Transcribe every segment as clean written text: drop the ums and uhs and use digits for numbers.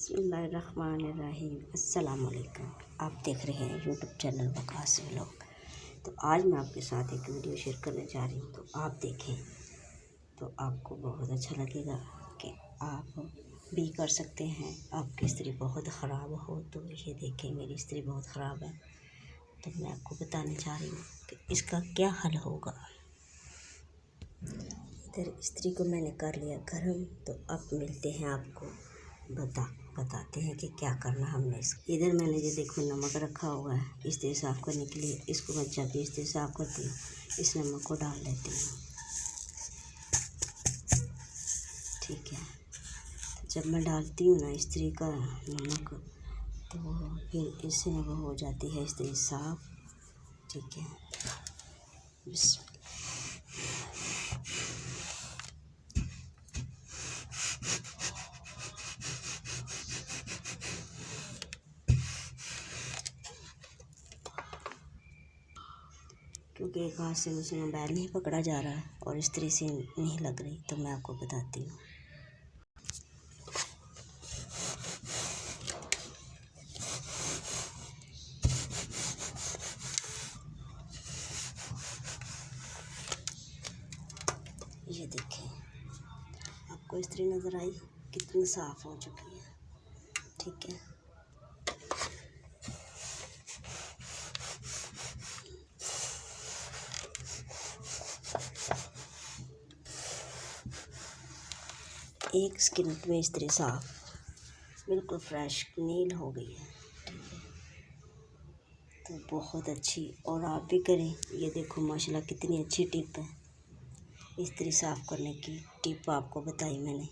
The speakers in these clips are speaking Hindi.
बिस्मिल्लाहिर्रहमानिर्रहीम। अस्सलाम वालेकुम। आप देख रहे हैं यूट्यूब चैनल वकास व्लॉग। तो आज मैं आपके साथ एक वीडियो शेयर करने जा रही हूँ, तो आप देखें तो आपको बहुत अच्छा लगेगा कि आप भी कर सकते हैं। आपकी स्त्री बहुत ख़राब हो तो ये देखें, मेरी स्त्री बहुत ख़राब है, तो मैं आपको बताने जा रही हूँ कि इसका क्या हल होगा। इधर स्त्री को मैंने कर लिया गर्म, तो अब मिलते हैं आपको बताते हैं कि क्या करना हमने। इधर मैंने ये देखो नमक रखा हुआ है स्त्री साफ़ करने के लिए। इसको मैं जब भी स्त्री साफ़ करती हूँ इस नमक को डाल लेती हूँ, ठीक है। जब मैं डालती हूँ ना स्त्री का नमक, तो फिर इससे वो हो जाती है स्त्री साफ़, ठीक है। क्योंकि एक हाथ से मुझे मोबाइल नहीं पकड़ा जा रहा और स्त्री से नहीं लग रही, तो मैं आपको बताती हूँ। ये देखें, आपको स्त्री नज़र आई कितनी साफ़ हो चुकी है, ठीक है। एक सेकंड में स्त्री साफ़ बिल्कुल फ्रेश नील हो गई है, ठीक है। तो बहुत अच्छी, और आप भी करें। ये देखो माशाल्लाह कितनी अच्छी टिप है स्त्री साफ़ करने की। टिप आपको बताई मैंने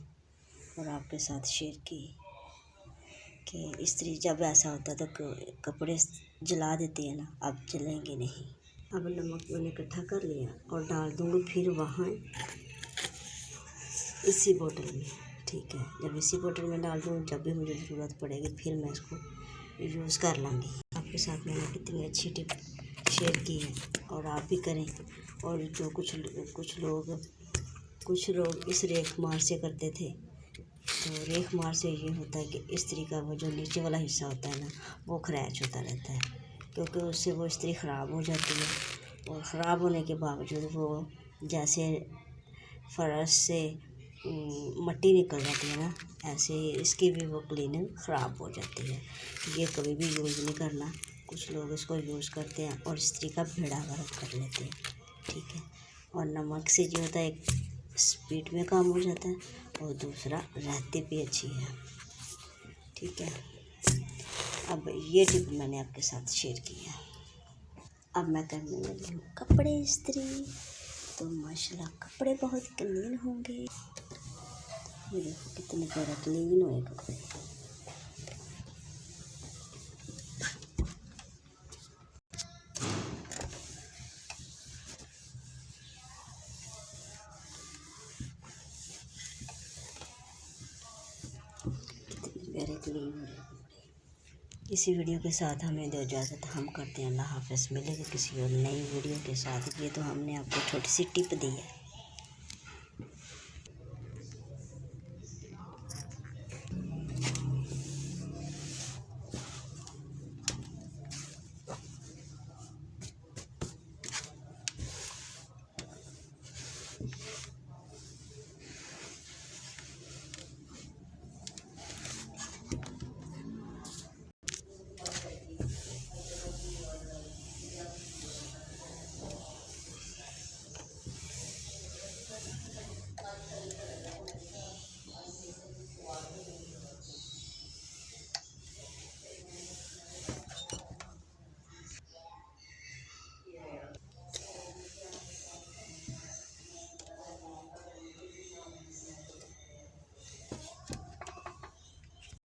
और आपके साथ शेयर की कि स्त्री जब ऐसा होता है तो कपड़े जला देती है ना, अब जलेंगे नहीं। अब नमक मैंने इकट्ठा कर लिया और डाल दूँगी फिर वहाँ इसी बोतल में, ठीक है। जब इसी बोतल में डाल दूँ, जब भी मुझे ज़रूरत पड़ेगी फिर मैं इसको यूज़ कर लूँगी। आपके साथ मैंने कितनी अच्छी टिप शेयर की है और आप भी करें। और जो कुछ लोग इस रेख मार से करते थे, तो रेख मार से ये होता है कि स्त्री का वो जो नीचे वाला हिस्सा होता है ना, वो क्रैच होता रहता है, क्योंकि उससे वो स्त्री ख़राब हो जाती है। और ख़राब होने के बावजूद वो जैसे फर्श से मट्टी निकल जाती है ना, ऐसे ही इसकी भी वो क्लीनिंग ख़राब हो जाती है। ये कभी भी यूज़ नहीं करना। कुछ लोग इसको यूज़ करते हैं और स्त्री का बेड़ा गर्क कर लेते हैं, ठीक है। और नमक से जो होता है, एक स्पीड में काम हो जाता है और दूसरा रहती भी अच्छी है, ठीक है। अब ये टिप मैंने आपके साथ शेयर की है। अब मैं करने लगी हूँ कपड़े इस्त्री, तो माशाल्लाह कपड़े बहुत क्लीन होंगे। ये देखो कितने प्यारे क्लीन हुए कपड़े। कितने प्यारे क्लीन हो रहे कपड़े। इसी वीडियो के साथ हमें दो इजाज़त, हम करते हैं अल्लाह हाफ़िज़। मिलेंगे किसी और नई वीडियो के साथ। ये तो हमने आपको छोटी सी टिप दी है।